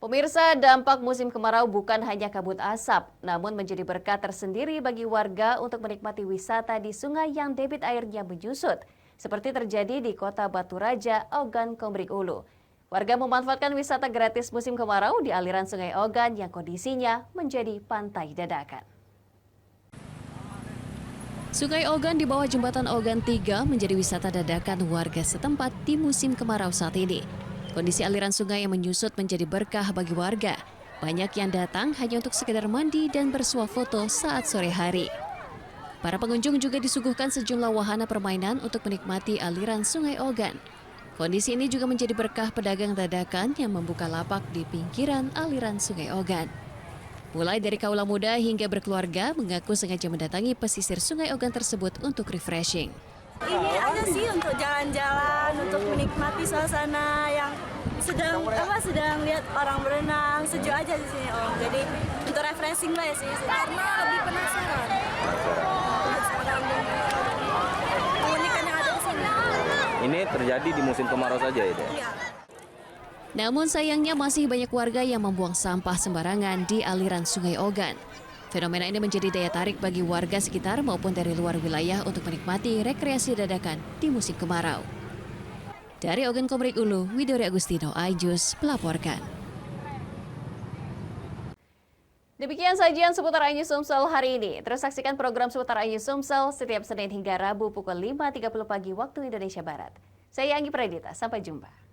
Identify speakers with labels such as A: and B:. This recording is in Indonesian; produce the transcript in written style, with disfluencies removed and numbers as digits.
A: Pemirsa, dampak musim kemarau bukan hanya kabut asap, namun menjadi berkat tersendiri bagi warga untuk menikmati wisata di sungai yang debit airnya menyusut, seperti terjadi di kota Batu Raja, Ogan, Komering Ulu. Warga memanfaatkan wisata gratis musim kemarau di aliran Sungai Ogan yang kondisinya menjadi pantai dadakan. Sungai Ogan di bawah jembatan Ogan 3 menjadi wisata dadakan warga setempat di musim kemarau saat ini. Kondisi aliran sungai yang menyusut menjadi berkah bagi warga. Banyak yang datang hanya untuk sekedar mandi dan bersuah foto saat sore hari. Para pengunjung juga disuguhkan sejumlah wahana permainan untuk menikmati aliran Sungai Ogan. Kondisi ini juga menjadi berkah pedagang dadakan yang membuka lapak di pinggiran aliran Sungai Ogan. Mulai dari kaula muda hingga berkeluarga mengaku sengaja mendatangi pesisir Sungai Ogan tersebut untuk refreshing.
B: Ini aja sih untuk jalan-jalan, untuk menikmati suasana yang sedang lihat orang berenang, sejuk aja di sini Om. Jadi untuk refreshing lah ya sih. Karena lebih penasaran. Keunikan yang ada di sini.
C: Ini terjadi di musim kemarau saja itu?
B: Iya.
A: Namun sayangnya masih banyak warga yang membuang sampah sembarangan di aliran Sungai Ogan. Fenomena ini menjadi daya tarik bagi warga sekitar maupun dari luar wilayah untuk menikmati rekreasi dadakan di musim kemarau. Dari Ogan Komering Ulu, Widori Agustino, iJus melaporkan. Demikian sajian seputar iNews Sumsel hari ini. Terus saksikan program seputar iNews Sumsel setiap Senin hingga Rabu pukul 5.30 pagi waktu Indonesia Barat. Saya Anggi Pradita, sampai jumpa.